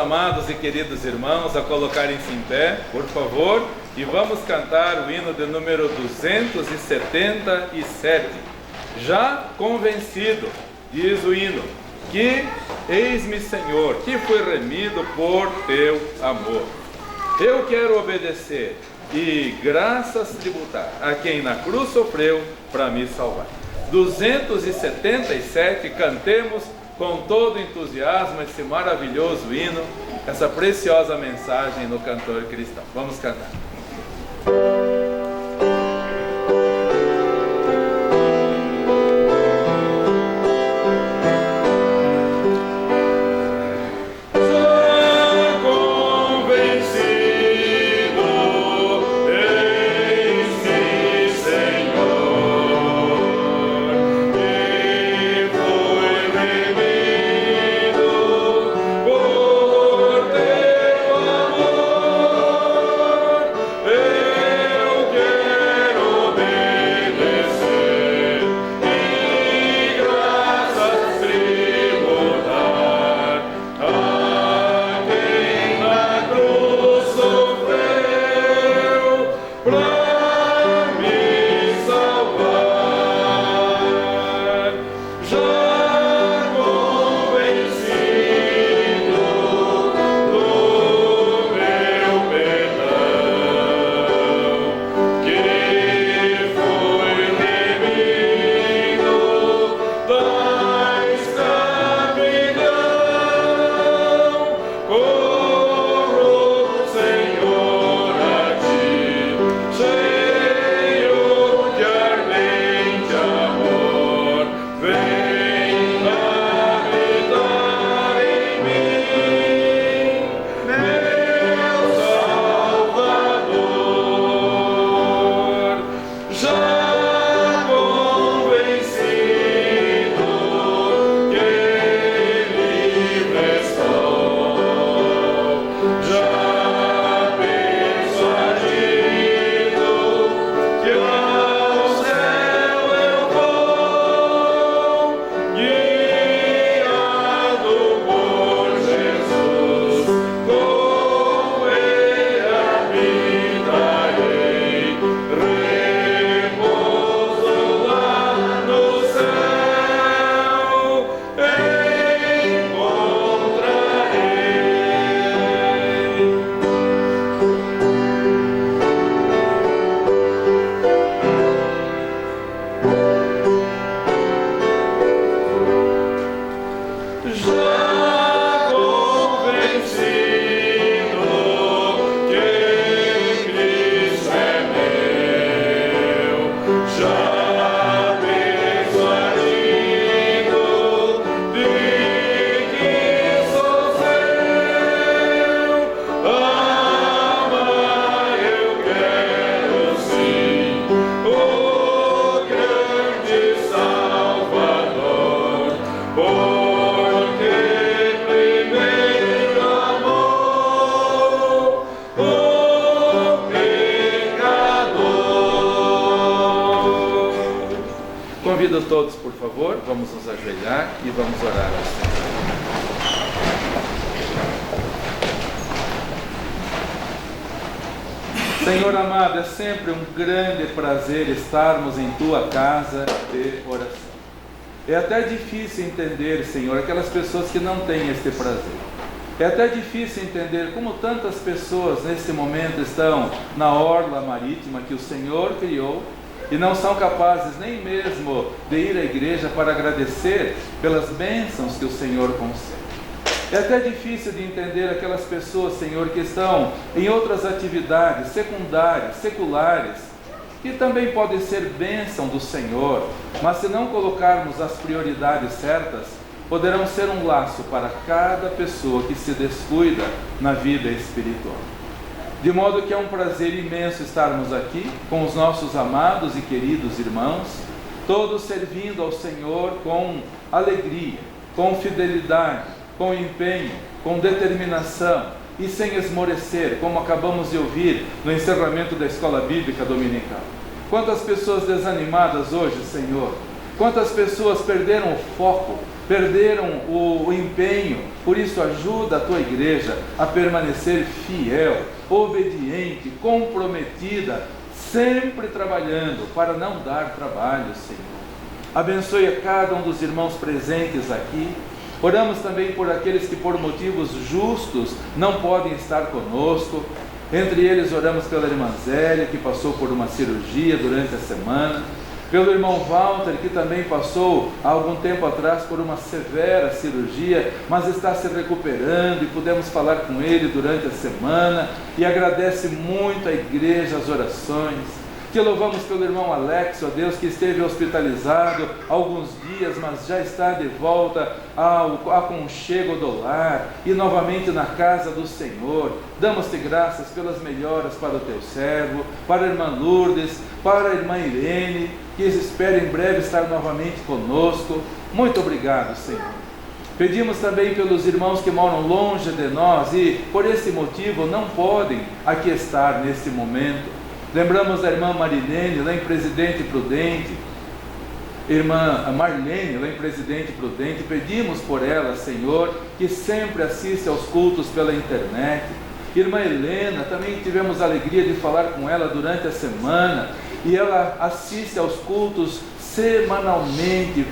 amados e queridos irmãos a colocarem-se em pé, por favor, e vamos cantar o hino de número 277. Já convencido, diz o hino, que eis-me, Senhor, que fui remido por teu amor. Eu quero obedecer e graças tributar a quem na cruz sofreu para me salvar. 277, cantemos com todo entusiasmo esse maravilhoso hino, essa preciosa mensagem no cantor cristão. Vamos cantar. Convido todos, por favor, vamos nos ajoelhar e vamos orar ao Senhor. Senhor amado, é sempre um grande prazer estarmos em Tua casa de oração. É até difícil entender, Senhor, aquelas pessoas que não têm este prazer. É até difícil entender como tantas pessoas nesse momento estão na orla marítima que o Senhor criou e não são capazes nem mesmo de ir à igreja para agradecer pelas bênçãos que o Senhor concede. É até difícil de entender aquelas pessoas, Senhor, que estão em outras atividades secundárias, seculares, que também podem ser bênção do Senhor, mas se não colocarmos as prioridades certas, poderão ser um laço para cada pessoa que se descuida na vida espiritual. De modo que é um prazer imenso estarmos aqui com os nossos amados e queridos irmãos, todos servindo ao Senhor com alegria, com fidelidade, com empenho, com determinação e sem esmorecer, como acabamos de ouvir no encerramento da escola bíblica dominical. Quantas pessoas desanimadas hoje, Senhor, Quantas pessoas perderam o foco, perderam o empenho. Por isso, ajuda a tua igreja a permanecer fiel, obediente, comprometida, sempre trabalhando para não dar trabalho, Senhor. Abençoe a cada um dos irmãos presentes aqui. Oramos também por aqueles que por motivos justos não podem estar conosco. Entre eles oramos pela irmã Zélia, que passou por uma cirurgia durante a semana. Pelo irmão Walter, que também passou há algum tempo atrás por uma severa cirurgia, mas está se recuperando e pudemos falar com ele durante a semana, e agradece muito a igreja, as orações. Te louvamos pelo irmão Alex, ó Deus, que esteve hospitalizado há alguns dias, mas já está de volta ao aconchego do lar e novamente na casa do Senhor. Damos-te graças pelas melhoras para o teu servo, para a irmã Lourdes, para a irmã Irene, que espera em breve estar novamente conosco. Muito obrigado, Senhor. Pedimos também pelos irmãos que moram longe de nós e por esse motivo não podem aqui estar neste momento. Lembramos da irmã Marilene, lá em Presidente Prudente, irmã Marlene, lá em Presidente Prudente. Pedimos por ela, Senhor, que sempre assiste aos cultos pela internet. Irmã Helena, também tivemos a alegria de falar com ela durante a semana, e ela assiste aos cultos semanalmente.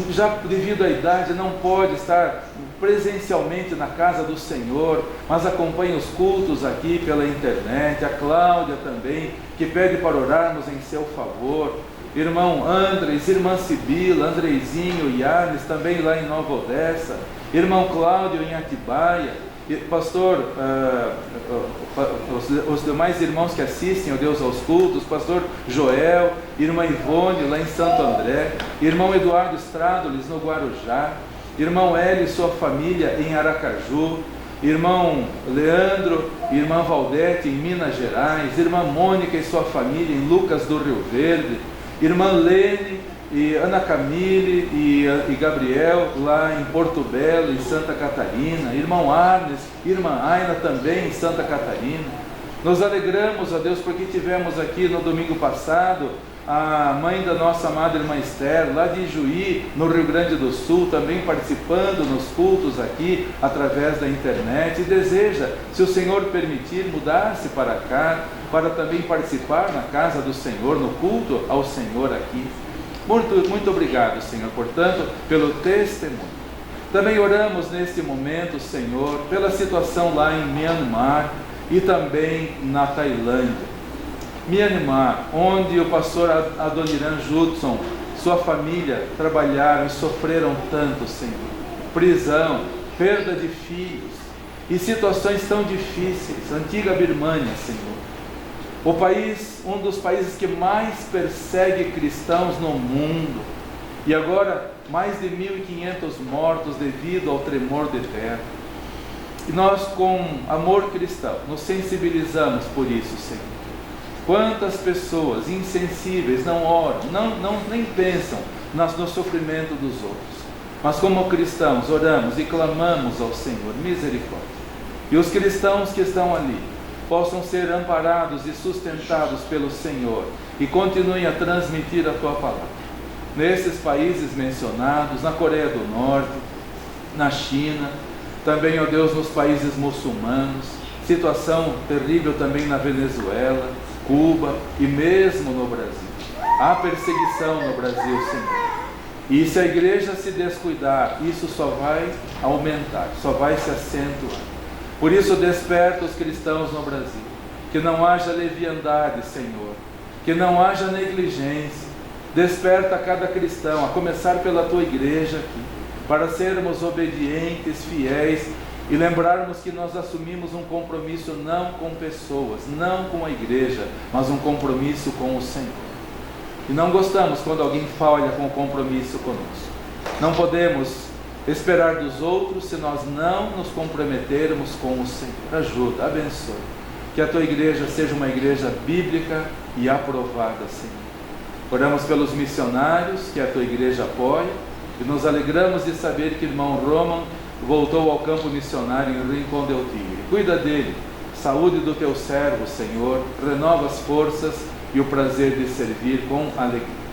Já devido à idade não pode estar presencialmente na casa do Senhor, mas acompanha os cultos aqui pela internet. A Cláudia também, que pede para orarmos em seu favor. Irmão Andres, irmã Sibila, Andreizinho, Yannis, também lá em Nova Odessa. Irmão Cláudio em Atibaia. Pastor, os demais irmãos que assistem, ó Deus, aos cultos, pastor Joel, irmã Ivone lá em Santo André, irmão Eduardo Estrádolis no Guarujá, irmão Hélio e sua família em Aracaju, irmão Leandro e irmã Valdete em Minas Gerais, irmã Mônica e sua família em Lucas do Rio Verde, irmã Lene e Ana Camille e Gabriel lá em Porto Belo, em Santa Catarina, irmão Arnes, irmã Aina também em Santa Catarina. Nos alegramos, ó Deus, porque tivemos aqui no domingo passado a mãe da nossa amada irmã Esther, lá de Juí, no Rio Grande do Sul, também participando nos cultos aqui, através da internet, e deseja, se o Senhor permitir, mudar-se para cá, para também participar na casa do Senhor, no culto ao Senhor aqui. Muito obrigado, Senhor, portanto, pelo testemunho. Também oramos neste momento, Senhor, pela situação lá em Myanmar e também na Tailândia. Myanmar, onde o pastor Adoniran Judson, sua família trabalharam e sofreram tanto, Senhor. Prisão, perda de filhos e situações tão difíceis. Antiga Birmânia, Senhor. O país, um dos países que mais persegue cristãos no mundo. E agora, mais de 1.500 mortos devido ao tremor de terra. E nós, com amor cristão, nos sensibilizamos por isso, Senhor. Quantas pessoas insensíveis não oram, nem pensam no sofrimento dos outros. Mas como cristãos, oramos e clamamos ao Senhor, misericórdia. E os cristãos que estão ali possam ser amparados e sustentados pelo Senhor e continuem a transmitir a Tua palavra. Nesses países mencionados, na Coreia do Norte, na China, também, ó Deus, nos países muçulmanos, situação terrível também na Venezuela, Cuba e mesmo no Brasil. Há perseguição no Brasil, Senhor. E se a igreja se descuidar, isso só vai aumentar, só vai se acentuar. Por isso, desperta os cristãos no Brasil, que não haja leviandade, Senhor, que não haja negligência. Desperta cada cristão, a começar pela Tua igreja aqui, para sermos obedientes, fiéis e lembrarmos que nós assumimos um compromisso não com pessoas, não com a igreja, mas um compromisso com o Senhor. E não gostamos quando alguém falha com o compromisso conosco. Não podemos esperar dos outros se nós não nos comprometermos com o Senhor. Ajuda, abençoe. Que a Tua igreja seja uma igreja bíblica e aprovada, Senhor. Oramos pelos missionários que a Tua igreja apoia e nos alegramos de saber que o irmão Roman voltou ao campo missionário em Rincón del Tigre. Cuida dele, saúde do Teu servo, Senhor, renova as forças e o prazer de servir com alegria.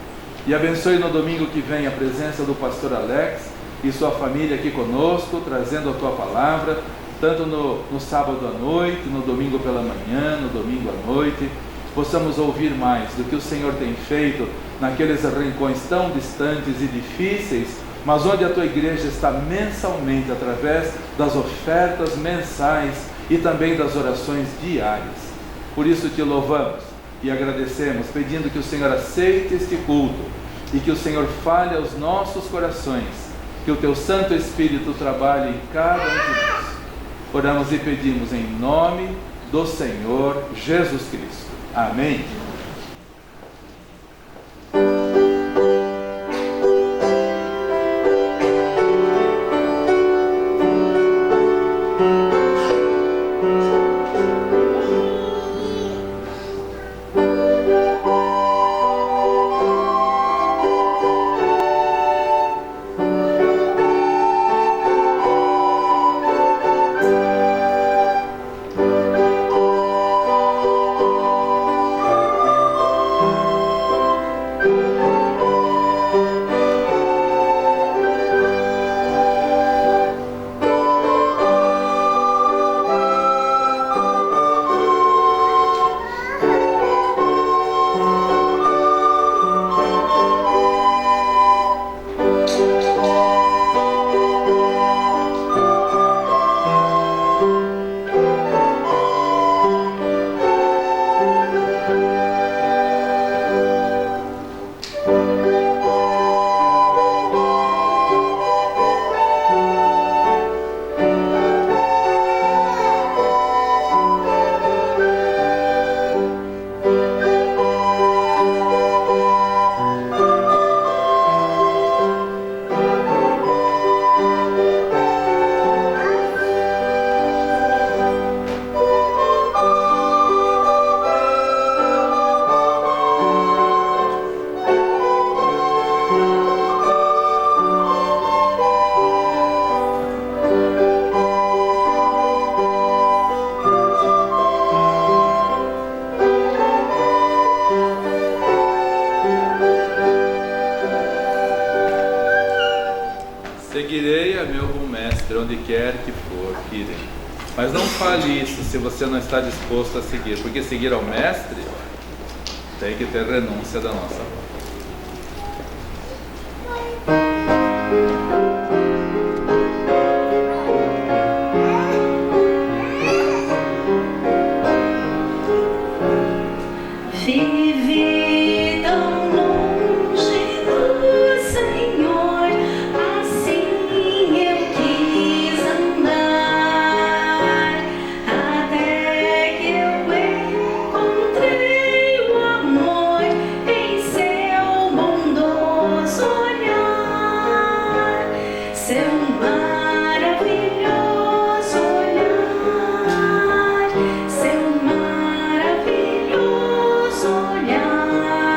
E abençoe no domingo que vem a presença do pastor Alex e sua família aqui conosco, trazendo a tua palavra, tanto no sábado à noite, no domingo pela manhã, no domingo à noite, possamos ouvir mais do que o Senhor tem feito naqueles rincões tão distantes e difíceis, mas onde a tua igreja está mensalmente, através das ofertas mensais e também das orações diárias. Por isso te louvamos e agradecemos, pedindo que o Senhor aceite este culto e que o Senhor fale aos nossos corações, que o teu Santo Espírito trabalhe em cada um de nós. Oramos e pedimos em nome do Senhor Jesus Cristo. Amém. Seguirei a meu bom mestre, onde quer que for, que irei. Mas não fale isso se você não está disposto a seguir, porque seguir ao mestre tem que ter renúncia da nossa parte. Vivi tão longe do Senhor, assim eu quis andar, até que eu encontrei o amor em seu bondoso olhar, seu maravilhoso olhar, seu maravilhoso olhar.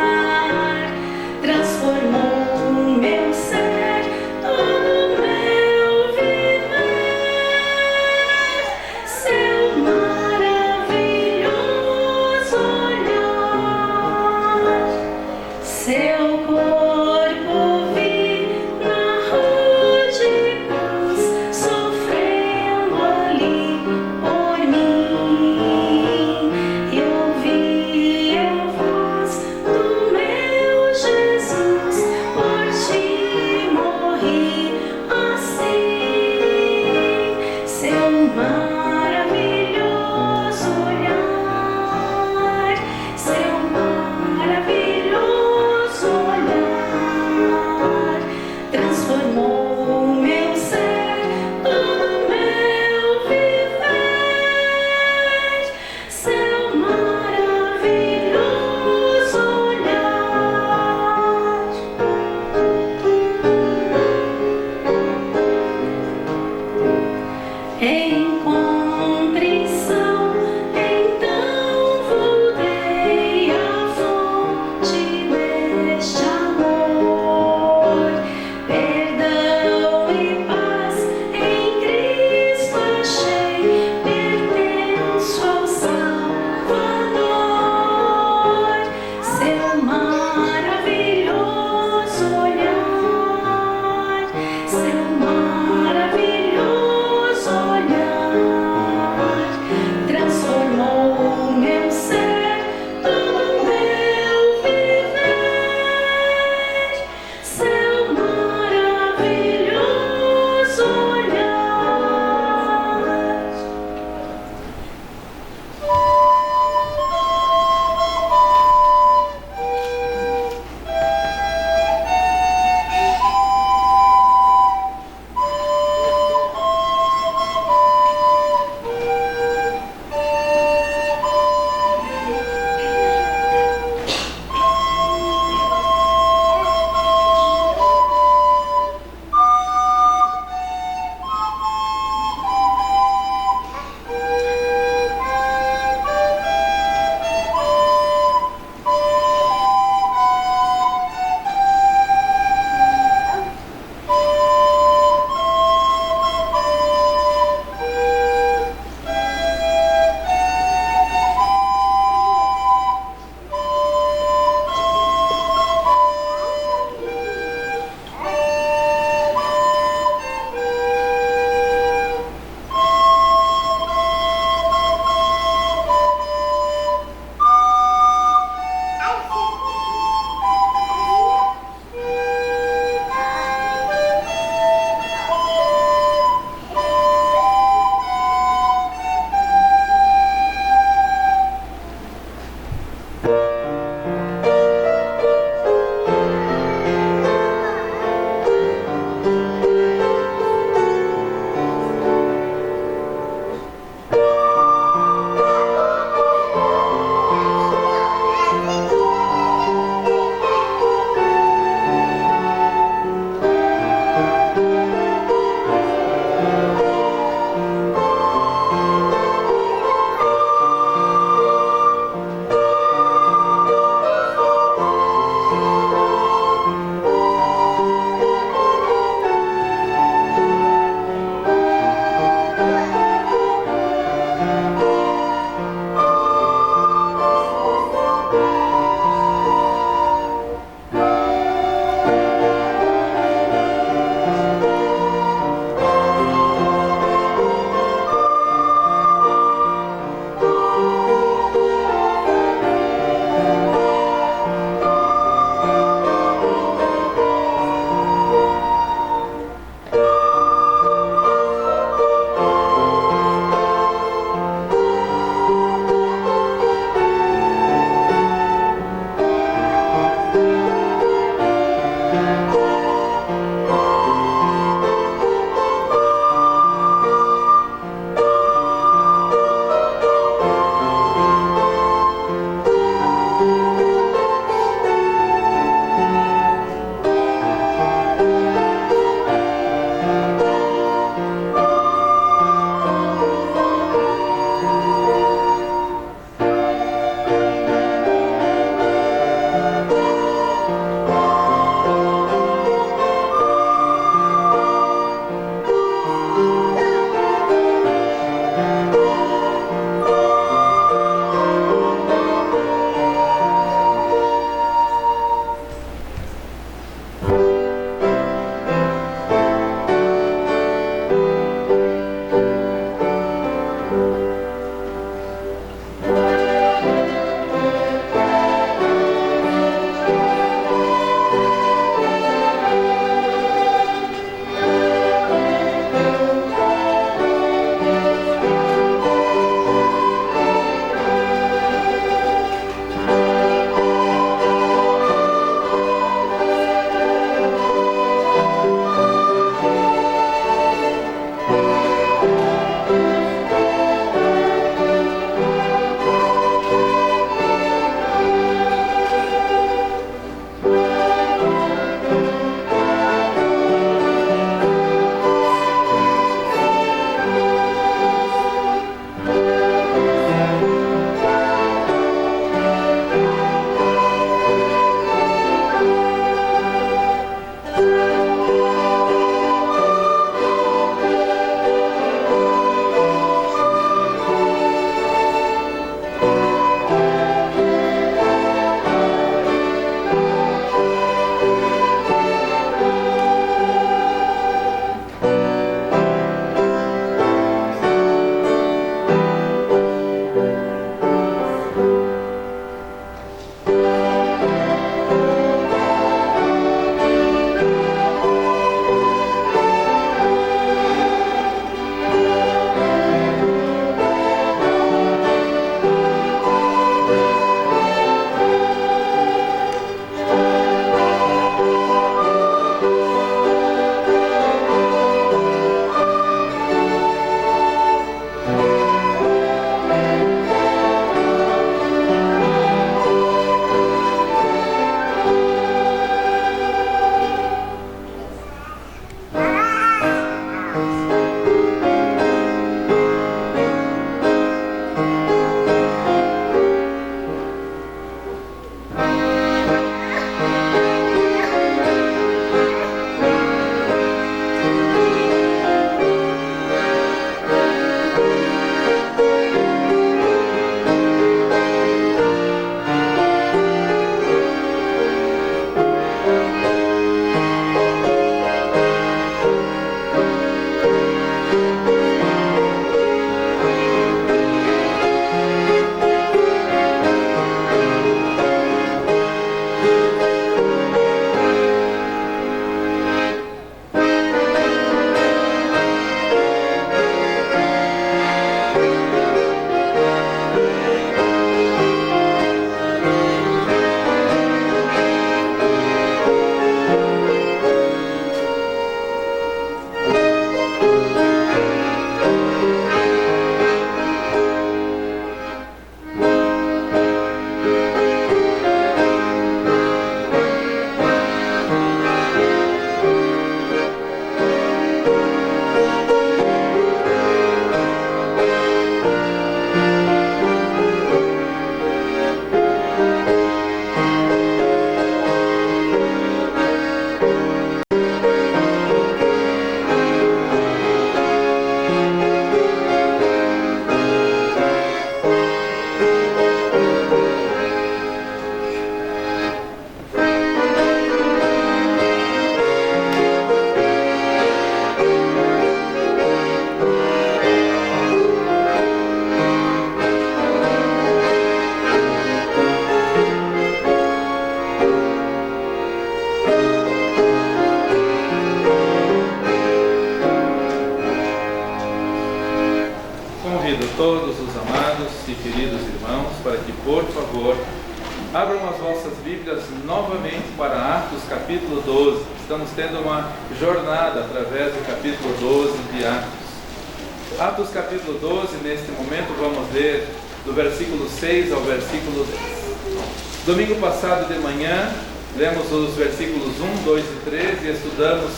Abram as vossas Bíblias novamente para Atos capítulo 12. Estamos tendo uma jornada através do capítulo 12 de Atos. Atos capítulo 12, neste momento vamos ler do versículo 6 ao versículo 10. Domingo passado de manhã, lemos os versículos 1, 2 e 3 e estudamos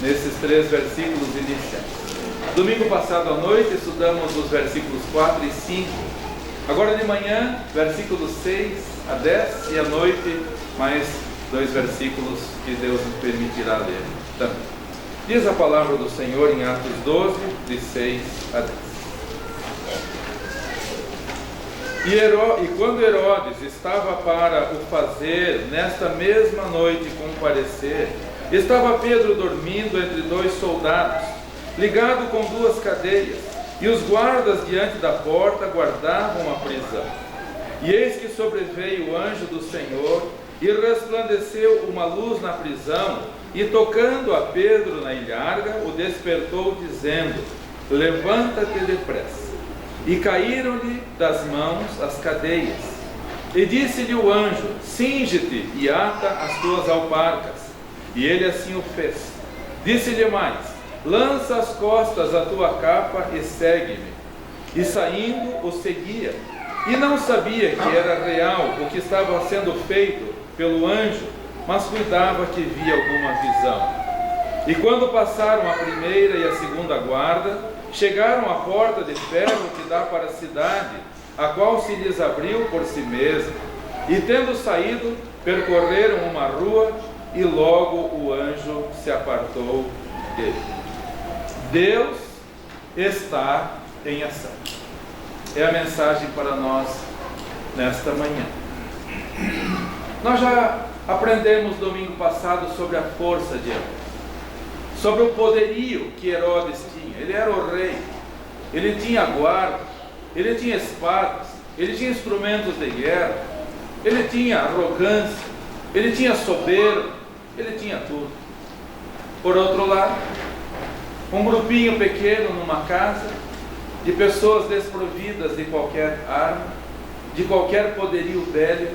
nesses 3 versículos iniciais. Domingo passado à noite, estudamos os versículos 4 e 5. Agora de manhã, versículos 6 a 10 e à noite, mais 2 versículos que Deus nos permitirá ler também. Diz a palavra do Senhor em Atos 12, de 6 a 10. E quando Herodes estava para o fazer, nesta mesma noite comparecer, estava Pedro dormindo entre 2 soldados, ligado com 2 cadeias, e os guardas diante da porta guardavam a prisão. E eis que sobreveio o anjo do Senhor, e resplandeceu uma luz na prisão, e tocando a Pedro na ilharga, o despertou, dizendo: levanta-te depressa. E caíram-lhe das mãos as cadeias. E disse-lhe o anjo: cinge-te e ata as tuas alparcas. E ele assim o fez. Disse-lhe mais: lança às costas a tua capa e segue-me. E saindo o seguia. E não sabia que era real o que estava sendo feito pelo anjo, mas cuidava que via alguma visão. E quando passaram a primeira e a segunda guarda, chegaram à porta de ferro que dá para a cidade, a qual se lhes abriu por si mesma. E tendo saído, percorreram uma rua, e logo o anjo se apartou dele. Deus está em ação. É a mensagem para nós nesta manhã. Nós já aprendemos domingo passado sobre a força de Herodes, sobre o poderio que Herodes tinha. Ele era o rei, ele tinha guarda, ele tinha espadas, ele tinha instrumentos de guerra, ele tinha arrogância, ele tinha soberba, ele tinha tudo. Por outro lado, um grupinho pequeno numa casa, de pessoas desprovidas de qualquer arma, de qualquer poderio bélico,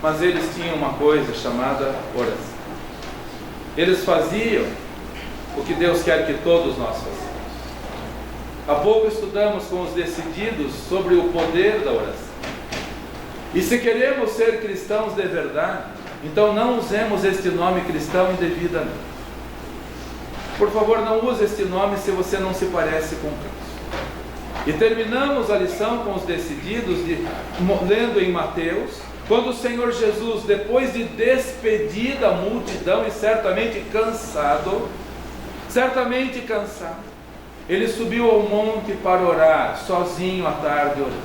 mas eles tinham uma coisa chamada oração. Eles faziam o que Deus quer que todos nós façamos. Há pouco estudamos com os decididos sobre o poder da oração. E se queremos ser cristãos de verdade, então não usemos este nome cristão indevidamente. Por favor, não use este nome se você não se parece com Cristo. E terminamos a lição com os decididos, lendo em Mateus, quando o Senhor Jesus, depois de despedir da multidão e certamente cansado, ele subiu ao monte para orar, sozinho à tarde orando.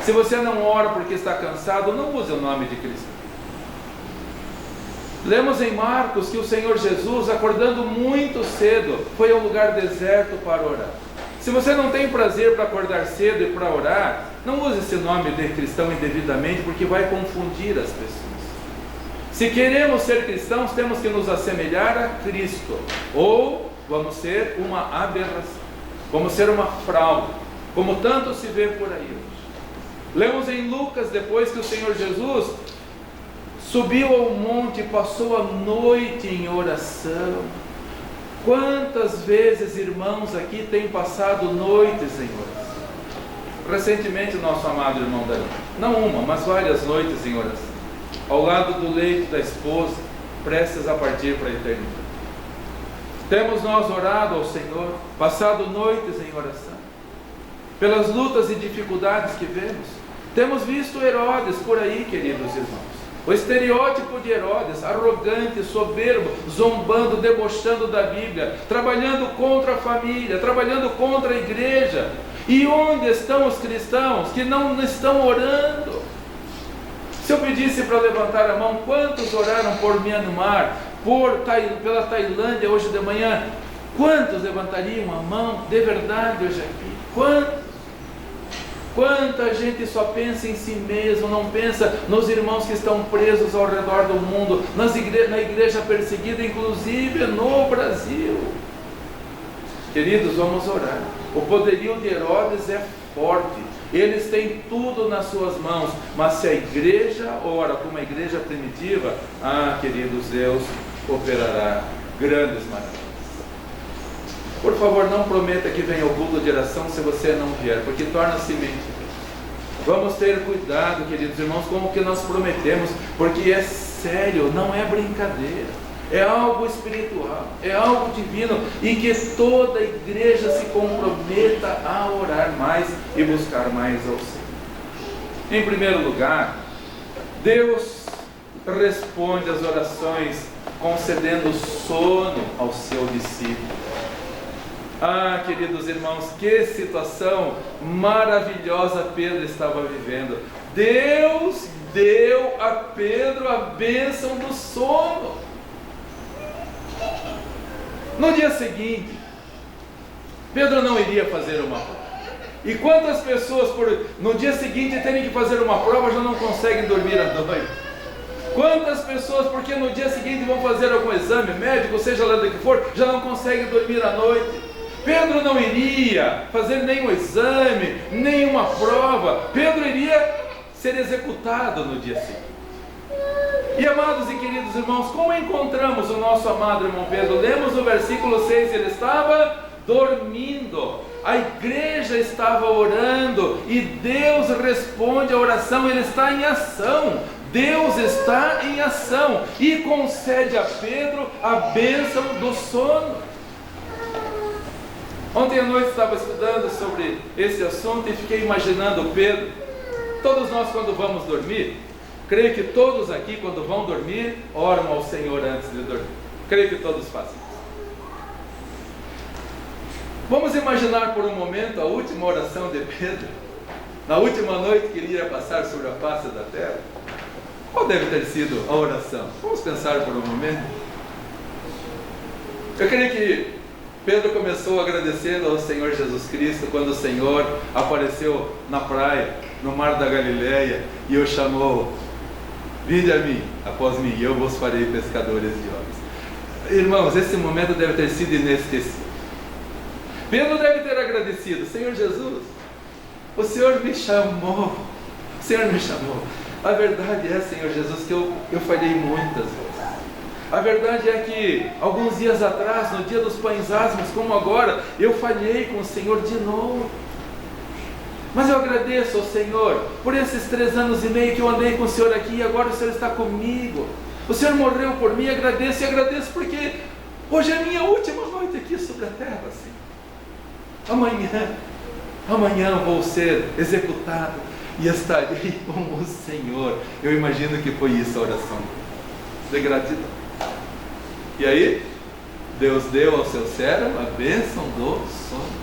Se você não ora porque está cansado, não use o nome de Cristo. Lemos em Marcos que o Senhor Jesus, acordando muito cedo, foi a um lugar deserto para orar. Se você não tem prazer para acordar cedo e para orar, não use esse nome de cristão indevidamente, porque vai confundir as pessoas. Se queremos ser cristãos, temos que nos assemelhar a Cristo, ou vamos ser uma aberração, vamos ser uma fraude, como tanto se vê por aí hoje. Lemos em Lucas, depois que o Senhor Jesus subiu ao monte e passou a noite em oração. Quantas vezes, irmãos, aqui têm passado noites em oração? Recentemente, o nosso amado irmão Daniel, não uma, mas várias noites em oração, ao lado do leito da esposa, prestes a partir para a eternidade. Temos nós orado ao Senhor, passado noites em oração, pelas lutas e dificuldades que vemos. Temos visto Herodes por aí, queridos irmãos. O estereótipo de Herodes, arrogante, soberbo, zombando, debochando da Bíblia, trabalhando contra a família, trabalhando contra a igreja. E onde estão os cristãos que não estão orando? Se eu pedisse para levantar a mão, quantos oraram por Myanmar, pela Tailândia hoje de manhã? Quantos levantariam a mão de verdade hoje aqui? Quantos? Quanta gente só pensa em si mesmo, não pensa nos irmãos que estão presos ao redor do mundo, na igreja perseguida, inclusive no Brasil. Queridos, vamos orar. O poderio de Herodes é forte, eles têm tudo nas suas mãos, mas se a igreja ora como a igreja primitiva, queridos, Deus operará grandes maravilhas. Por favor, não prometa que venha o culto de oração se você não vier, porque torna-se mentira. Vamos ter cuidado, queridos irmãos, com o que nós prometemos, porque é sério, não é brincadeira. É algo espiritual, é algo divino, e que toda a igreja se comprometa a orar mais e buscar mais ao Senhor. Em primeiro lugar, Deus responde às orações concedendo sono ao seu discípulo. Queridos irmãos, que situação maravilhosa Pedro estava vivendo. Deus deu a Pedro a bênção do sono. No dia seguinte, Pedro não iria fazer uma prova. E quantas pessoas no dia seguinte terem que fazer uma prova já não conseguem dormir à noite? Quantas pessoas, porque no dia seguinte vão fazer algum exame médico, seja lá do que for, já não conseguem dormir à noite? Pedro não iria fazer nenhum exame, nenhuma prova. Pedro iria ser executado no dia seguinte. E amados e queridos irmãos, como encontramos o nosso amado irmão Pedro? Lemos no versículo 6, ele estava dormindo. A igreja estava orando e Deus responde a oração, ele está em ação. Deus está em ação e concede a Pedro a bênção do sono. Ontem à noite estava estudando sobre esse assunto e fiquei imaginando Pedro. Todos nós, quando vamos dormir, creio que todos aqui, quando vão dormir, oram ao Senhor antes de dormir. Creio que todos fazem isso. Vamos imaginar por um momento a última oração de Pedro, na última noite que ele ia passar sobre a face da terra. Qual deve ter sido a oração? Vamos pensar por um momento. Eu creio que Pedro começou agradecendo ao Senhor Jesus Cristo quando o Senhor apareceu na praia, no mar da Galileia, e o chamou: vinde a mim, após mim, e eu vos farei pescadores de homens. Irmãos, esse momento deve ter sido inesquecível. Pedro deve ter agradecido: Senhor Jesus, o Senhor me chamou, o Senhor me chamou. A verdade é, Senhor Jesus, que eu falhei muitas vezes. A verdade é que alguns dias atrás, no dia dos pães asmos, como agora, eu falhei com o Senhor de novo. Mas eu agradeço ao Senhor por esses 3 anos e meio que eu andei com o Senhor aqui, e agora o Senhor está comigo. O Senhor morreu por mim, agradeço, e agradeço porque hoje é a minha última noite aqui sobre a terra, Senhor. Amanhã vou ser executado e estarei com o Senhor. Eu imagino que foi isso a oração de gratidão. E aí, Deus deu ao seu servo a bênção do sono.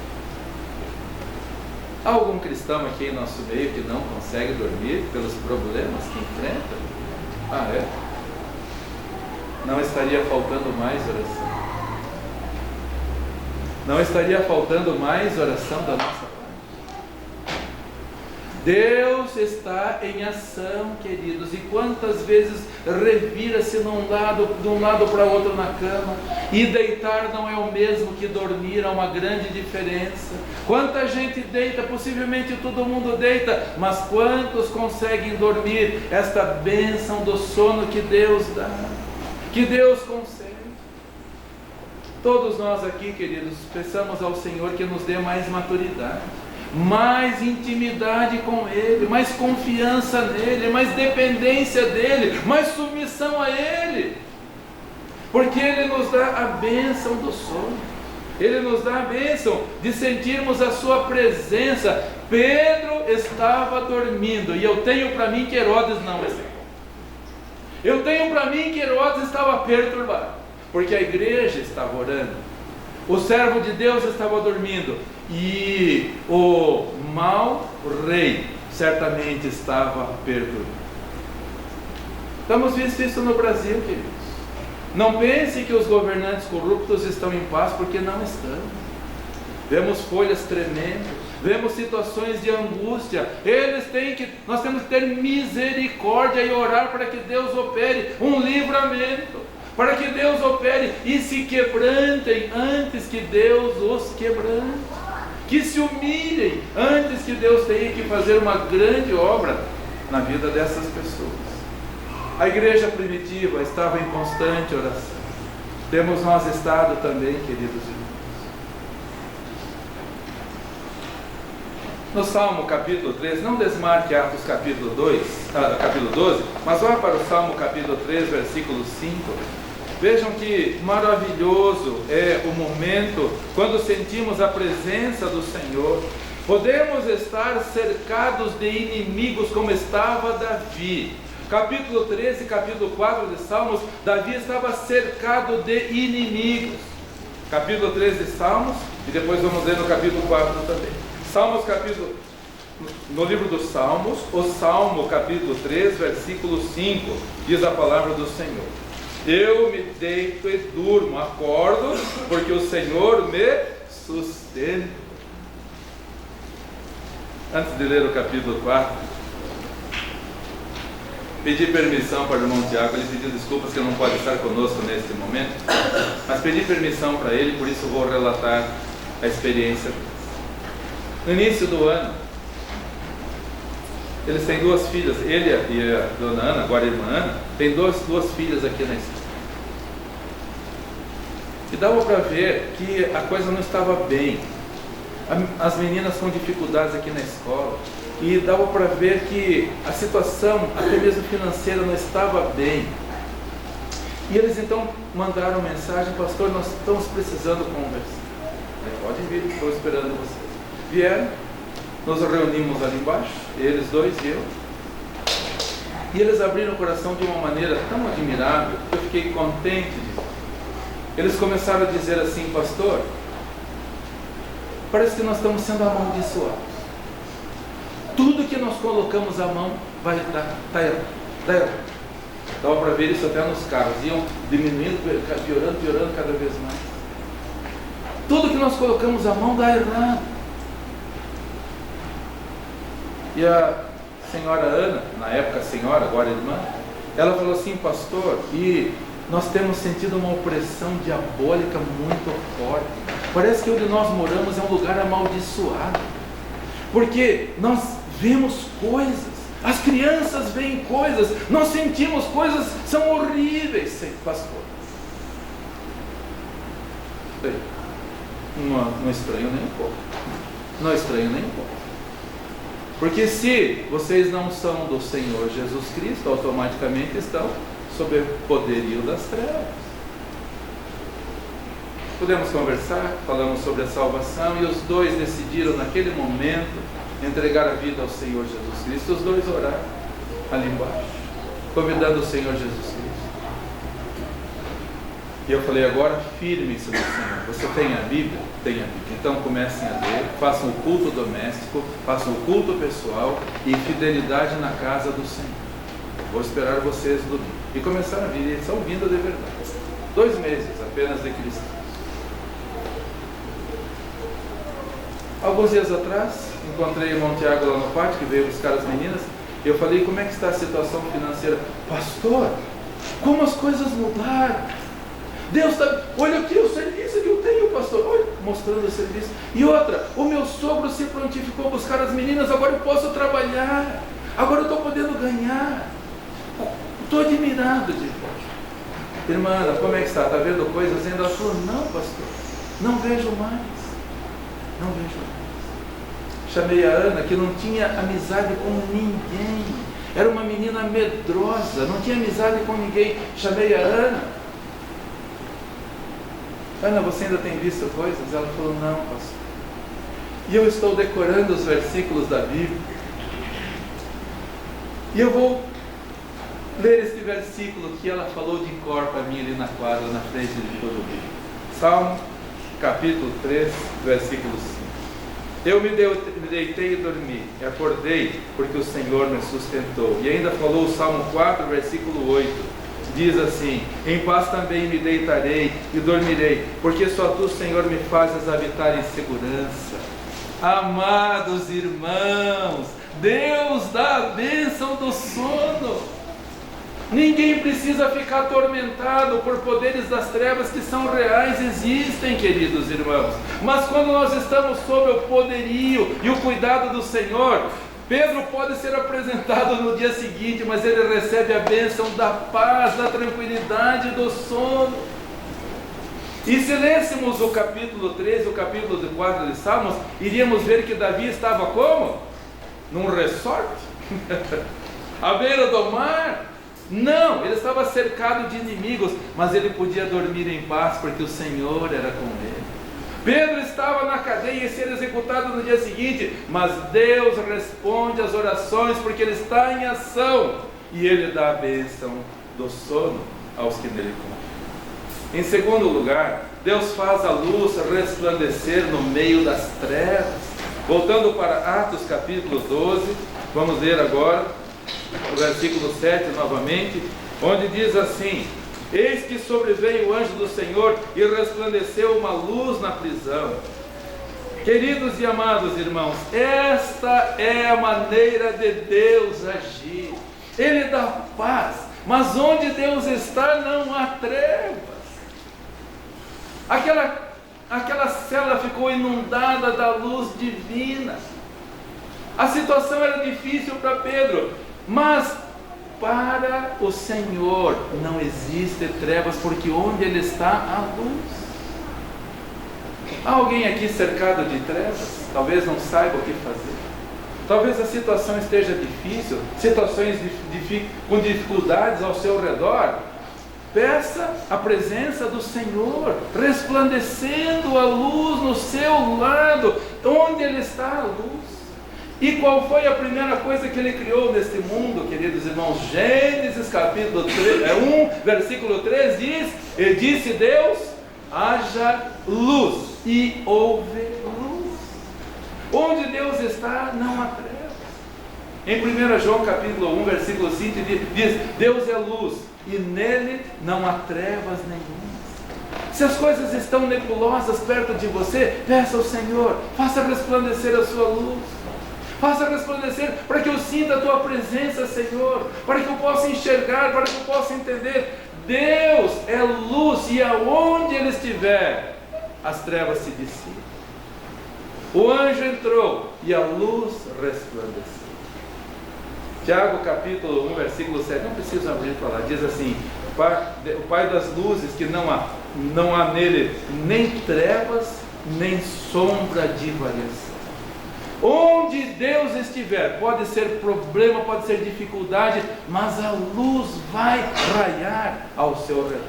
Há algum cristão aqui em nosso meio que não consegue dormir pelos problemas que enfrenta? É? Não estaria faltando mais oração? Não estaria faltando mais oração da nossa parte? Deus está em ação, queridos, e quantas vezes revira-se de um lado para outro na cama, e deitar não é o mesmo que dormir, há uma grande diferença. Quanta gente deita, possivelmente todo mundo deita, mas quantos conseguem dormir? Esta bênção do sono que Deus dá, que Deus concede. Todos nós aqui, queridos, peçamos ao Senhor que nos dê mais maturidade, mais intimidade com Ele, mais confiança nele, mais dependência dele, mais submissão a Ele, porque Ele nos dá a bênção do sono, Ele nos dá a bênção de sentirmos a sua presença. Pedro estava dormindo, e eu tenho para mim que Herodes não estava. Eu tenho para mim que Herodes estava perturbado, porque a igreja estava orando, o servo de Deus estava dormindo, e o mau rei certamente estava perturbado. Estamos vendo isso no Brasil, queridos. Não pense que os governantes corruptos estão em paz, porque não estão. Vemos folhas tremendo, vemos situações de angústia. Nós temos que ter misericórdia e orar para que Deus opere um livramento, para que Deus opere e se quebrantem antes que Deus os quebrante. que se humilhem antes que Deus tenha que fazer uma grande obra na vida dessas pessoas. A igreja primitiva estava em constante oração. Temos nós estado também, queridos irmãos. No Salmo capítulo 3, não desmarque Atos capítulo 12, mas vá para o Salmo capítulo 3, versículo 5. Vejam que maravilhoso é o momento quando sentimos a presença do Senhor. Podemos estar cercados de inimigos como estava Davi. Capítulo 13 e capítulo 4 de Salmos, Davi estava cercado de inimigos. Capítulo 13 de Salmos, e depois vamos ler no capítulo 4 também. Salmos no livro dos Salmos, o Salmo capítulo 3, versículo 5, diz a palavra do Senhor: eu me deito e durmo, acordo, porque o Senhor me sustenta. Antes de ler o capítulo 4, pedi permissão para o irmão Tiago. Ele pediu desculpas que não pode estar conosco neste momento, mas pedi permissão para ele, por isso vou relatar a experiência. No início do ano, eles têm duas filhas, ele e a dona Ana, agora a irmã Ana, tem duas filhas aqui na escola. E dava para ver que a coisa não estava bem. As meninas com dificuldades aqui na escola. E dava para ver que a situação, até mesmo financeira, não estava bem. E eles então mandaram mensagem: pastor, nós estamos precisando conversar. Podem vir, estou esperando vocês. Vieram, nos reunimos ali embaixo, eles dois e eu. E eles abriram o coração de uma maneira tão admirável que eu fiquei contente de ver. Eles começaram a dizer assim: pastor, parece que nós estamos sendo amaldiçoados. Tudo que nós colocamos a mão vai dar, está errado. Dava para ver isso até nos carros, iam diminuindo, piorando cada vez mais. Tudo que nós colocamos a mão dá errado. E a senhora Ana, na época senhora, agora irmã, ela falou assim: pastor, e nós temos sentido uma opressão diabólica muito forte. Parece que onde nós moramos é um lugar amaldiçoado, porque nós vemos coisas, as crianças veem coisas, nós sentimos coisas, são horríveis, pastor. Não estranho nem um pouco. Não estranho nem um pouco. Porque se vocês não são do Senhor Jesus Cristo, automaticamente estão sob o poderio das trevas. Pudemos conversar, falamos sobre a salvação, e os dois decidiram naquele momento entregar a vida ao Senhor Jesus Cristo. Os dois oraram ali embaixo, convidando o Senhor Jesus Cristo. E eu falei: agora firme-se no Senhor. Você tem a Bíblia? Tem a Bíblia. Então comecem a ler, façam o culto doméstico, façam o culto pessoal e fidelidade na casa do Senhor. Vou esperar vocês no domingo. E começaram a vir, eles estão vindo de verdade. 2 meses apenas de cristãos. Alguns dias atrás, encontrei o irmão Tiago lá no pátio, que veio buscar as meninas. E eu falei: como é que está a situação financeira? Pastor, como as coisas mudaram. Deus está, olha aqui o serviço que eu tenho, pastor, olha, mostrando o serviço. E outra, o meu sogro se prontificou a buscar as meninas, agora eu posso trabalhar, agora eu estou podendo ganhar. Estou admirado de Deus. Irmã Ana, como é que está? Está vendo coisas ainda? Ela falou: não, pastor, não vejo mais. Não vejo mais. Chamei a Ana, que não tinha amizade com ninguém, era uma menina medrosa, não tinha amizade com ninguém. Chamei a Ana: Ana, você ainda tem visto coisas? Ela falou: não, pastor. E eu estou decorando os versículos da Bíblia. E eu vou ler este versículo que ela falou de cor para mim ali na quadra, na frente de todo mundo. Salmo, capítulo 3, versículo 5. Eu me deitei e dormi, e acordei, porque o Senhor me sustentou. E ainda falou o Salmo 4, versículo 8. Diz assim: em paz também me deitarei e dormirei, porque só tu, Senhor, me fazes habitar em segurança. Amados irmãos, Deus dá a bênção do sono. Ninguém precisa ficar atormentado por poderes das trevas que são reais, existem, queridos irmãos. Mas quando nós estamos sob o poderio e o cuidado do Senhor, Pedro pode ser apresentado no dia seguinte, mas ele recebe a bênção da paz, da tranquilidade, do sono. E se lêssemos o capítulo 13, o capítulo 4 de Salmos, iríamos ver que Davi estava como? Num resort? À beira do mar? Não, ele estava cercado de inimigos, mas ele podia dormir em paz, porque o Senhor era com ele. Pedro estava na cadeia e ser executado no dia seguinte, mas Deus responde às orações, porque ele está em ação, e ele dá a bênção do sono aos que nele confiam. Em segundo lugar, Deus faz a luz resplandecer no meio das trevas. Voltando para Atos capítulo 12, vamos ler agora o versículo 7 novamente, onde diz assim: eis que sobreveio o anjo do Senhor e resplandeceu uma luz na prisão. Queridos e amados irmãos, esta é a maneira de Deus agir. Ele dá paz, mas onde Deus está não há trevas. Aquela cela ficou inundada da luz divina. A situação era difícil para Pedro, mas para o Senhor não existe trevas, porque onde Ele está, há luz. Há alguém aqui cercado de trevas? Talvez não saiba o que fazer. Talvez a situação esteja difícil, situações com dificuldades ao seu redor. Peça a presença do Senhor, resplandecendo a luz no seu lado, onde Ele está, a luz. E qual foi a primeira coisa que Ele criou neste mundo, queridos irmãos? Gênesis capítulo 1, versículo 3 diz: e disse Deus, haja luz, e houve luz. Onde Deus está, não há trevas. Em 1 João capítulo 1, versículo 5 diz: Deus é luz, e nele não há trevas nenhuma. Se as coisas estão nebulosas perto de você, peça ao Senhor, faça resplandecer a sua luz. Faça resplandecer, para que eu sinta a Tua presença, Senhor, para que eu possa enxergar, para que eu possa entender. Deus é luz, e aonde Ele estiver, as trevas se dissipam. O anjo entrou e a luz resplandeceu. Tiago capítulo 1, versículo 7, não preciso abrir para lá, diz assim: o Pai das luzes, que não há nele nem trevas, nem sombra de variação. Onde Deus estiver, pode ser problema, pode ser dificuldade, mas a luz vai raiar ao seu redor.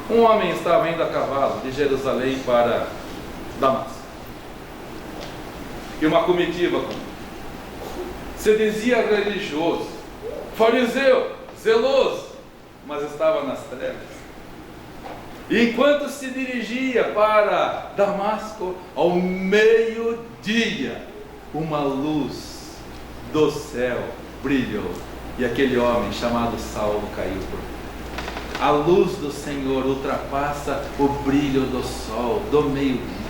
Um homem estava indo a cavalo de Jerusalém para Damasco, e uma comitiva com ele. Se dizia religioso, fariseu, zeloso, mas estava nas trevas. E enquanto se dirigia para Damasco, ao meio-dia, uma luz do céu brilhou, e aquele homem chamado Saulo caiu por terra. A luz do Senhor ultrapassa o brilho do sol, do meio-dia.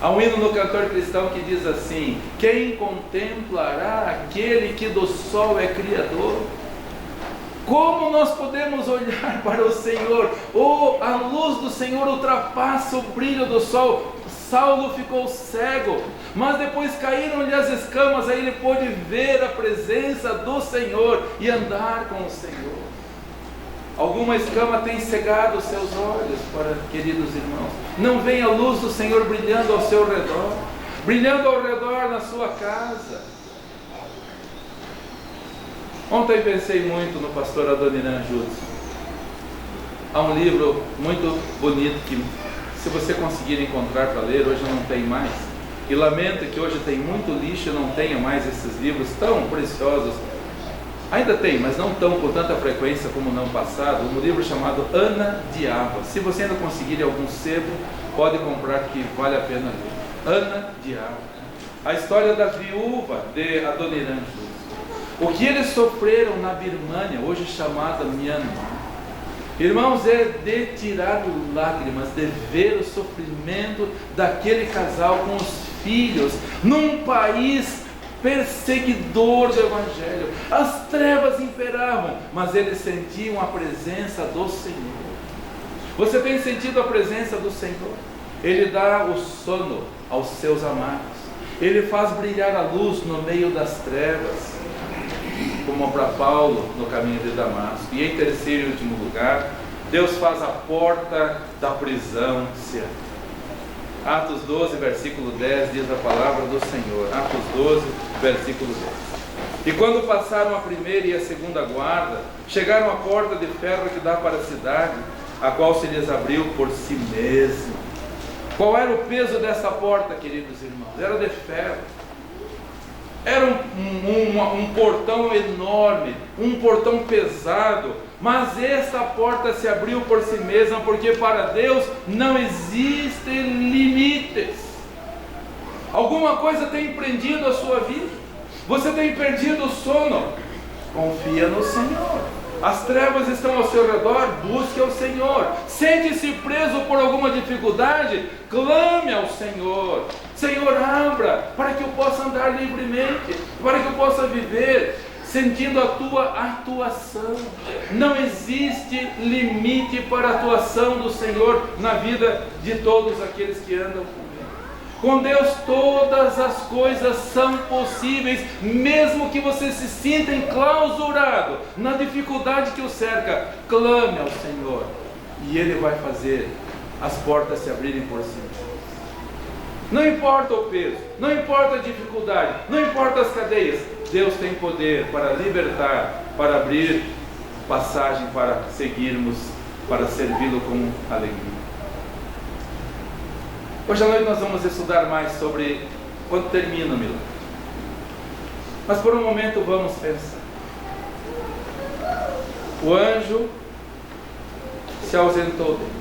Há um hino no cantor cristão que diz assim: quem contemplará aquele que do sol é criador? Como nós podemos olhar para o Senhor? A luz do Senhor ultrapassa o brilho do sol. Saulo ficou cego, mas depois caíram-lhe as escamas, aí ele pôde ver a presença do Senhor e andar com o Senhor. Alguma escama tem cegado os seus olhos, queridos irmãos. Não vem a luz do Senhor brilhando ao seu redor, brilhando ao redor na sua casa. Ontem pensei muito no pastor Adoniran Judson. Há um livro muito bonito que, se você conseguir encontrar para ler, hoje não tem mais. E lamento que hoje tem muito lixo e não tenha mais esses livros tão preciosos. Ainda tem, mas não tão com tanta frequência como no passado. Um livro chamado Ana de Ava. Se você ainda conseguir algum sebo, pode comprar, que vale a pena ler. Ana de Ava. A história da viúva de Adoniran Judson. O que eles sofreram na Birmânia, hoje chamada Myanmar. Irmãos, é de tirar lágrimas, de ver o sofrimento daquele casal com os filhos, num país perseguidor do Evangelho. As trevas imperavam, mas eles sentiam a presença do Senhor. Você tem sentido a presença do Senhor? Ele dá o sono aos seus amados. Ele faz brilhar a luz no meio das trevas, como para Paulo no caminho de Damasco. E em terceiro e último lugar, Deus faz a porta da prisão se abrir. Atos 12, versículo 10, diz a palavra do Senhor. Atos 12, versículo 10. E quando passaram a primeira e a segunda guarda, chegaram à porta de ferro que dá para a cidade, a qual se lhes abriu por si mesma. Qual era o peso dessa porta, queridos irmãos? Era de ferro. Era um portão enorme, um portão pesado, mas essa porta se abriu por si mesma, porque para Deus não existem limites. Alguma coisa tem prendido a sua vida? Você tem perdido o sono? Confia no Senhor. As trevas estão ao seu redor, busque ao Senhor. Sente-se preso por alguma dificuldade, clame ao Senhor. Senhor, abra, para que eu possa andar livremente, para que eu possa viver sentindo a tua atuação. Não existe limite para a atuação do Senhor na vida de todos aqueles que andam com Ele. Com Deus todas as coisas são possíveis, mesmo que você se sinta enclausurado na dificuldade que o cerca. Clame ao Senhor e Ele vai fazer as portas se abrirem por si. Não importa o peso, não importa a dificuldade, não importa as cadeias, Deus tem poder para libertar, para abrir passagem, para seguirmos, para servi-lo com alegria. Hoje à noite nós vamos estudar mais sobre quando termina o milagre. Mas por um momento vamos pensar. O anjo se ausentou dele.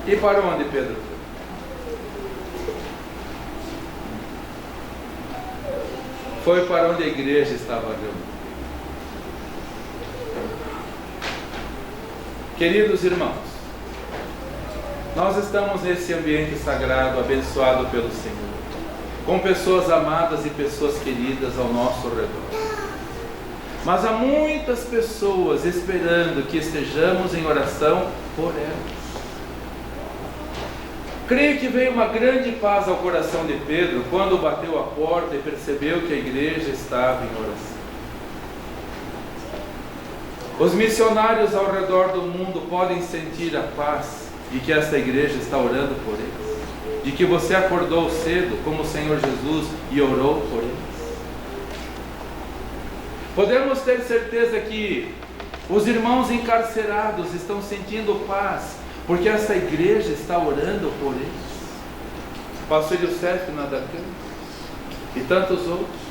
E para onde Pedro foi? Foi para onde a igreja estava reunida. Queridos irmãos, nós estamos nesse ambiente sagrado, abençoado pelo Senhor, com pessoas amadas e pessoas queridas ao nosso redor. Mas há muitas pessoas esperando que estejamos em oração por elas. Creio que veio uma grande paz ao coração de Pedro quando bateu a porta e percebeu que a igreja estava em oração. Os missionários ao redor do mundo podem sentir a paz de que esta igreja está orando por eles, de que você acordou cedo como o Senhor Jesus e orou por eles. Podemos ter certeza que os irmãos encarcerados estão sentindo paz, porque esta igreja está orando por eles. Pastor Youssef Nadakan e tantos outros.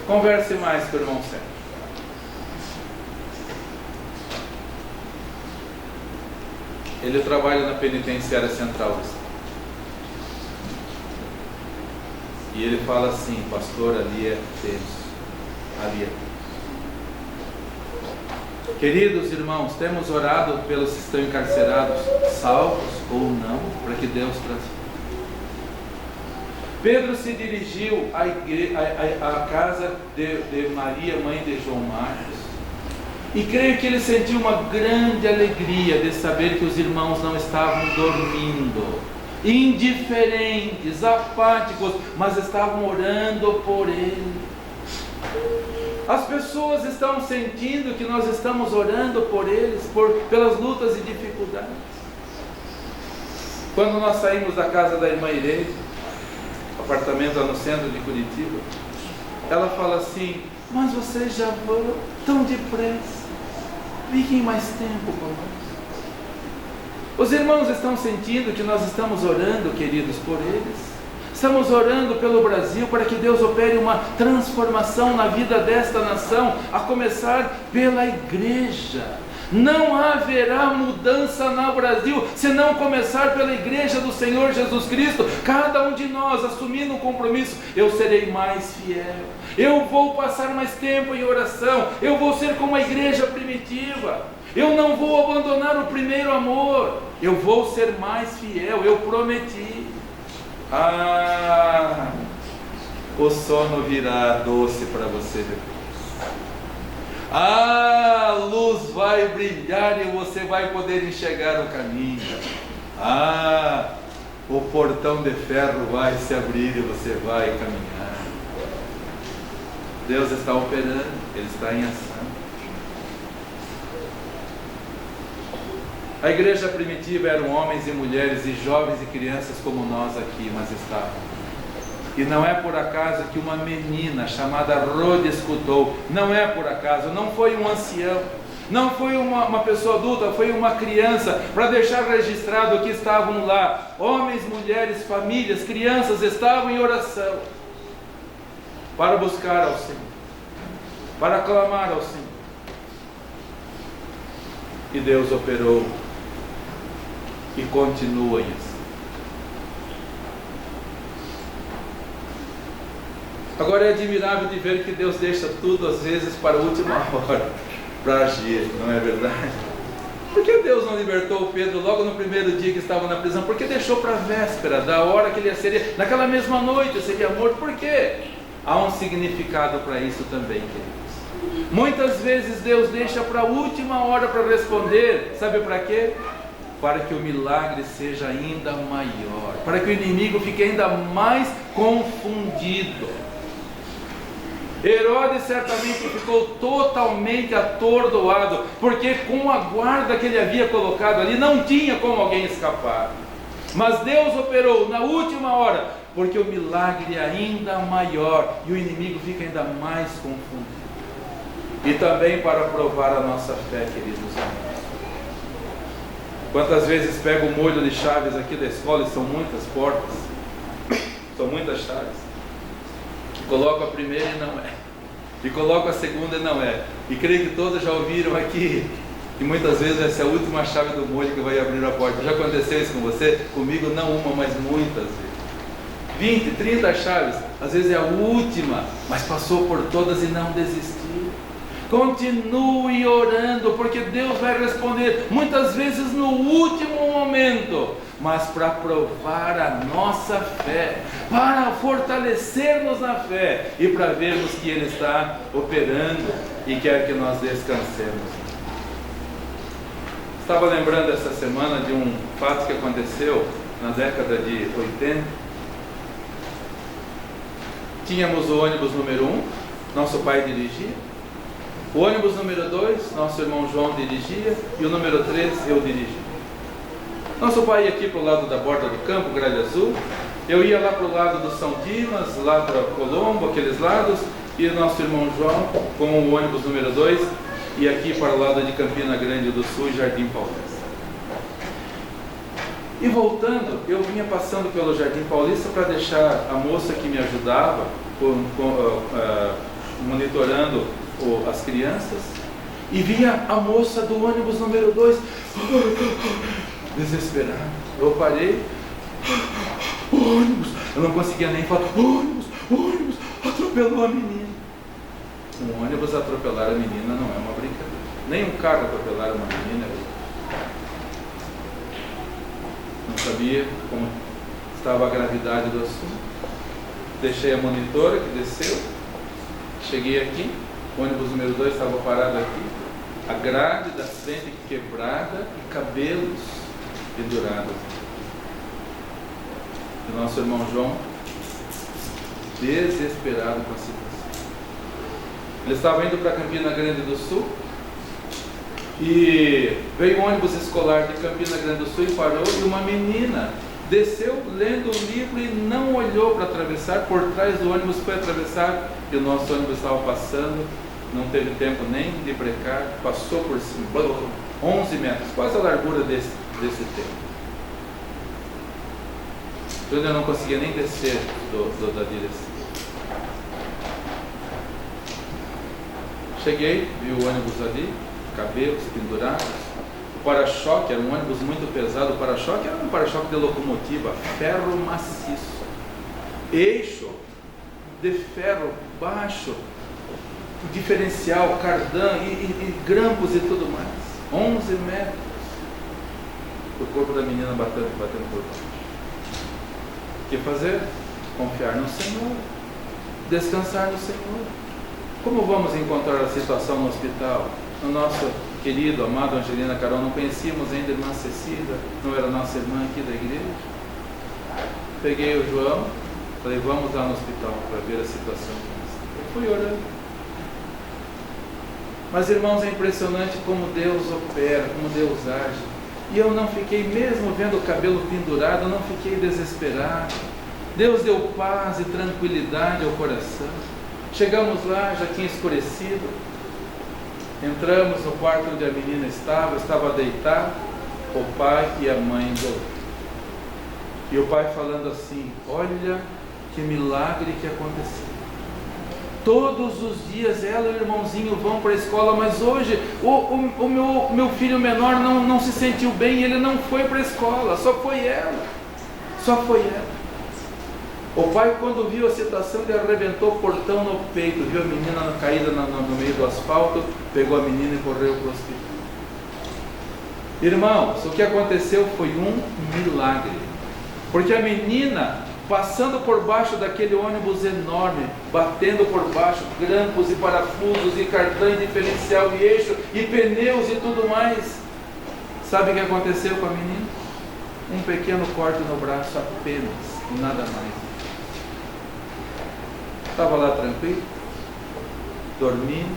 Converse mais com o irmão Sérgio. Ele trabalha na penitenciária central do estado. E ele fala assim: pastor, ali é tenso, ali é tenso. Queridos irmãos, temos orado pelos que estão encarcerados, salvos ou não, para que Deus transforme. Pedro se dirigiu à casa de Maria, mãe de João Marcos, e creio que ele sentiu uma grande alegria de saber que os irmãos não estavam dormindo, indiferentes, apáticos, mas estavam orando por ele. As pessoas estão sentindo que nós estamos orando por eles, pelas lutas e dificuldades. Quando nós saímos da casa da irmã Irene, apartamento lá no centro de Curitiba, ela fala assim: mas vocês já vão tão depressa, fiquem mais tempo conosco. Os irmãos estão sentindo que nós estamos orando, queridos, por eles. Estamos orando pelo Brasil para que Deus opere uma transformação na vida desta nação, a começar pela igreja. Não haverá mudança no Brasil se não começar pela igreja do Senhor Jesus Cristo. Cada um de nós assumindo um compromisso: eu serei mais fiel, eu vou passar mais tempo em oração, eu vou ser como a igreja primitiva, eu não vou abandonar o primeiro amor, eu vou ser mais fiel, eu prometi. O sono virá doce para você depois. A luz vai brilhar e você vai poder enxergar o caminho. O portão de ferro vai se abrir e você vai caminhar. Deus está operando, Ele está em ação. A igreja primitiva eram homens e mulheres e jovens e crianças como nós aqui, mas estavam. E não é por acaso que uma menina chamada Rode escutou. Não é por acaso, não foi um ancião, não foi uma pessoa adulta, foi uma criança, para deixar registrado que estavam lá. Homens, mulheres, famílias, crianças estavam em oração, para buscar ao Senhor, para clamar ao Senhor. E Deus operou e continua em ação. Agora é admirável de ver que Deus deixa tudo às vezes para a última hora para agir, não é verdade? Por que Deus não libertou Pedro logo no primeiro dia que estava na prisão? Por que deixou para a véspera, da hora que ele seria, naquela mesma noite seria morto? Por quê? Há um significado para isso também, queridos. Muitas vezes Deus deixa para a última hora para responder, sabe para quê? Para que o milagre seja ainda maior, para que o inimigo fique ainda mais confundido. Herodes certamente ficou totalmente atordoado, porque com a guarda que ele havia colocado ali, não tinha como alguém escapar. Mas Deus operou na última hora, porque o milagre é ainda maior, e o inimigo fica ainda mais confundido. E também para provar a nossa fé, queridos amigos. Quantas vezes pego o molho de chaves aqui da escola, e são muitas portas, são muitas chaves. Coloco a primeira e não é, e coloco a segunda e não é, e creio que todos já ouviram aqui, e muitas vezes essa é a última chave do molho que vai abrir a porta. Já aconteceu isso com você? Comigo não uma, mas muitas vezes. 20, 30 chaves, às vezes é a última, mas passou por todas e não desistiu. Continue orando, porque Deus vai responder, muitas vezes no último momento, mas para provar a nossa fé, para fortalecer-nos na fé e para vermos que Ele está operando e quer que nós descansemos. Estava lembrando essa semana de um fato que aconteceu na década de 80. Tínhamos o ônibus número 1, nosso pai dirigia. O ônibus número 2, nosso irmão João dirigia. E o número 3, eu dirigia. Nosso pai ia aqui para o lado da borda do campo, Gralha Azul. Eu ia lá para o lado do São Dimas, lá para Colombo, aqueles lados. E o nosso irmão João com o ônibus número 2 e aqui para o lado de Campina Grande do Sul, Jardim Paulista. E voltando, eu vinha passando pelo Jardim Paulista para deixar a moça que me ajudava, monitorando as crianças, e vinha a moça do ônibus número 2, desesperada. Eu parei, o ônibus, eu não conseguia nem falar, o ônibus atropelou a menina. Um ônibus atropelar a menina não é uma brincadeira, nem um carro atropelar uma menina. Não sabia como estava a gravidade do assunto. Deixei a monitora que desceu, cheguei aqui, o ônibus número 2 estava parado aqui, a grade da frente quebrada e cabelos pendurados. E o nosso irmão João, desesperado com a situação. Ele estava indo para Campina Grande do Sul e veio um ônibus escolar de Campina Grande do Sul e parou, e uma menina desceu lendo o livro e não olhou para atravessar, por trás do ônibus foi atravessar, e o nosso ônibus estava passando, não teve tempo nem de brecar, passou por cima, 11 metros, quase a largura desse tempo. Eu não conseguia nem descer da direção. Cheguei, vi o ônibus ali, cabelos pendurados. O para-choque era um ônibus muito pesado. O para-choque era um para-choque de locomotiva, ferro maciço, eixo de ferro baixo, diferencial, cardan e grampos e tudo mais. 11 metros. O corpo da menina batendo por baixo. O que fazer? Confiar no Senhor, descansar no Senhor. Como vamos encontrar a situação no hospital? O nosso querido, amado Angelina Carol, não conhecíamos ainda a irmã Cecília, não era nossa irmã aqui da igreja. Peguei o João, falei, vamos lá no hospital para ver a situação. Eu fui orando. Mas, irmãos, é impressionante como Deus opera, como Deus age. E eu não fiquei, mesmo vendo o cabelo pendurado, eu não fiquei desesperado. Deus deu paz e tranquilidade ao coração. Chegamos lá, já tinha escurecido. Entramos no quarto onde a menina estava deitada, o pai e a mãe do lado. E o pai falando assim, olha que milagre que aconteceu. Todos os dias ela e o irmãozinho vão para a escola, mas hoje o meu filho menor não se sentiu bem, ele não foi para a escola, só foi ela. O pai, quando viu a situação, ele arrebentou o portão no peito, viu a menina caída no meio do asfalto, pegou a menina e correu para o hospital. Irmãos, o que aconteceu foi um milagre, porque a menina, passando por baixo daquele ônibus enorme, batendo por baixo grampos e parafusos e cartão diferencial e eixo e pneus e tudo mais, sabe o que aconteceu com a menina? Um pequeno corte no braço apenas, nada mais. Estava lá tranquilo, dormindo,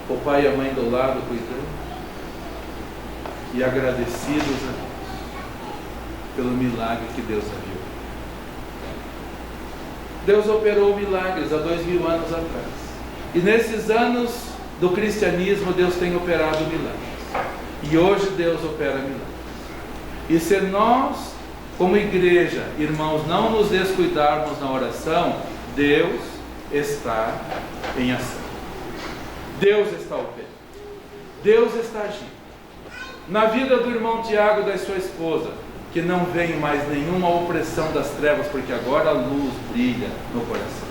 o pai e a mãe do lado cuidando, e agradecidos a Deus pelo milagre que Deus abriu. Deus operou milagres há 2000 anos atrás, e nesses anos do cristianismo Deus tem operado milagres, e hoje Deus opera milagres. E se nós, como igreja, irmãos, não nos descuidarmos na oração, Deus está em ação. Deus está operando. Deus está agindo. Na vida do irmão Tiago e da sua esposa, que não vem mais nenhuma opressão das trevas, porque agora a luz brilha no coração.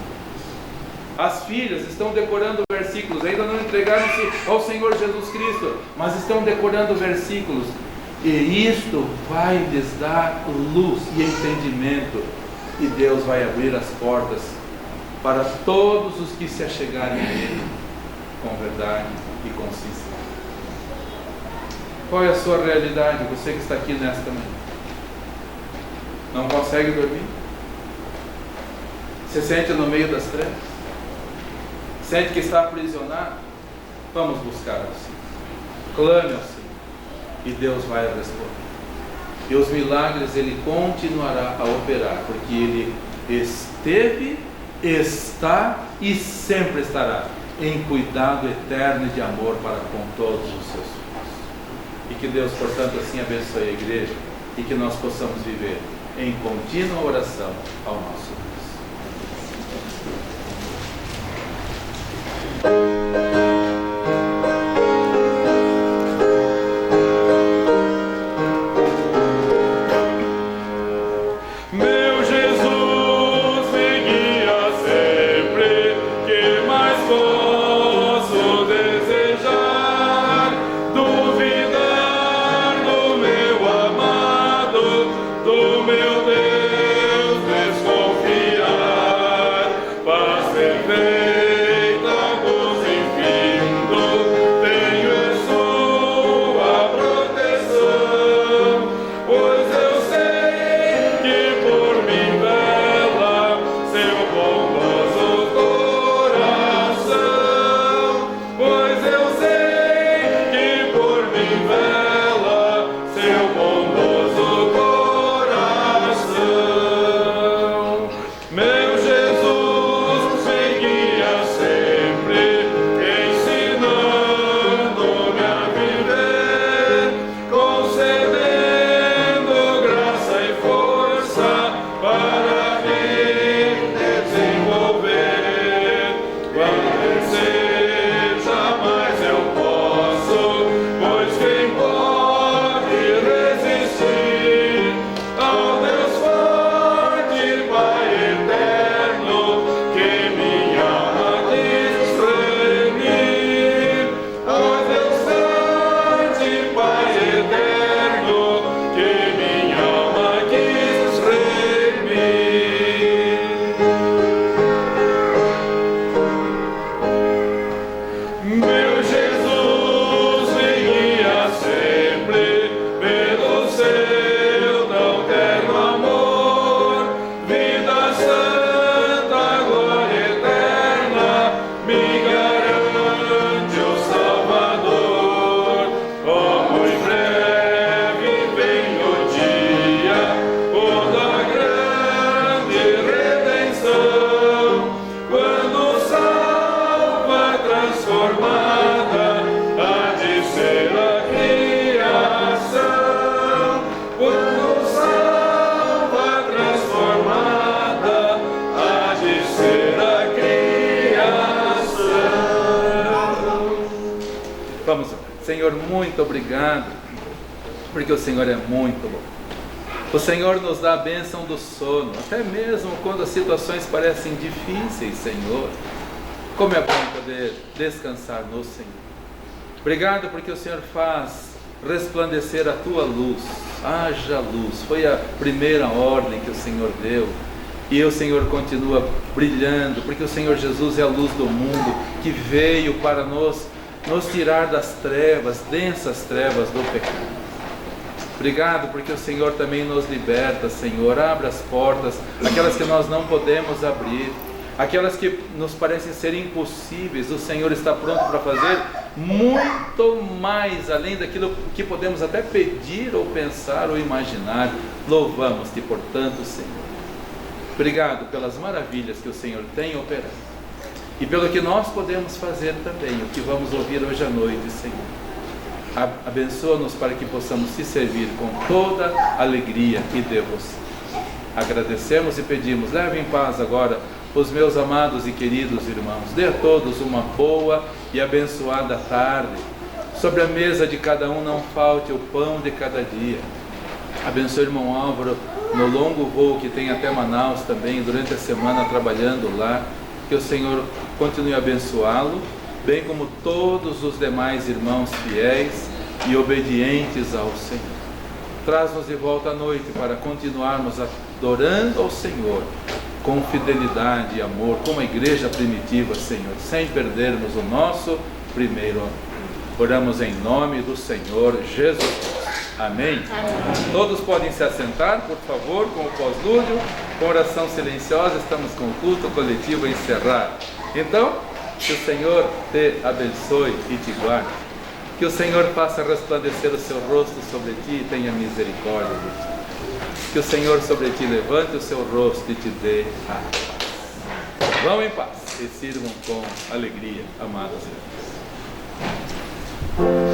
As filhas estão decorando versículos, ainda não entregaram-se ao Senhor Jesus Cristo, mas estão decorando versículos, e isto vai lhes dar luz e entendimento, e Deus vai abrir as portas para todos os que se achegarem a Ele com verdade e com sinceridade. Qual é a sua realidade, você que está aqui nesta manhã? Não consegue dormir? Se sente no meio das trevas? Sente que está aprisionado? Vamos buscar ao Senhor. Clame ao Senhor e Deus vai responder. E os milagres Ele continuará a operar, porque Ele esteve, está e sempre estará em cuidado eterno e de amor para com todos os seus filhos. E que Deus, portanto, assim abençoe a igreja e que nós possamos viver em contínua oração ao nosso Deus. Perfeita luz infinita. Senhor, muito obrigado, porque o Senhor é muito bom. O Senhor nos dá a bênção do sono, até mesmo quando as situações parecem difíceis, Senhor. Como é bom poder descansar no Senhor. Obrigado porque o Senhor faz resplandecer a tua luz. Haja luz. Foi a primeira ordem que o Senhor deu. E o Senhor continua brilhando, porque o Senhor Jesus é a luz do mundo, que veio para nos tirar das trevas, densas trevas do pecado. Obrigado porque o Senhor também nos liberta, Senhor. Abre as portas, aquelas que nós não podemos abrir, aquelas que nos parecem ser impossíveis. O Senhor está pronto para fazer muito mais, além daquilo que podemos até pedir ou pensar ou imaginar. Louvamos-te por tanto, Senhor. Obrigado pelas maravilhas que o Senhor tem operado e pelo que nós podemos fazer também, o que vamos ouvir hoje à noite, Senhor. Abençoa-nos para que possamos te servir com toda alegria e devoção. Agradecemos e pedimos, leve em paz agora os meus amados e queridos irmãos. Dê a todos uma boa e abençoada tarde. Sobre a mesa de cada um não falte o pão de cada dia. Abençoe o irmão Álvaro no longo voo que tem até Manaus também, durante a semana trabalhando lá. Que o Senhor continue a abençoá-lo, bem como todos os demais irmãos fiéis e obedientes ao Senhor. Traz-nos de volta à noite para continuarmos adorando ao Senhor com fidelidade e amor, como a igreja primitiva, Senhor, sem perdermos o nosso primeiro amor. Oramos em nome do Senhor Jesus. Amém? Amém. Todos podem se assentar, por favor, com o pós-lúdio, com oração silenciosa. Estamos com o culto coletivo encerrado. Então, que o Senhor te abençoe e te guarde. Que o Senhor faça resplandecer o seu rosto sobre ti e tenha misericórdia de ti. Que o Senhor sobre ti levante o seu rosto e te dê a paz. Vão em paz e sirvam com alegria, amados irmãos.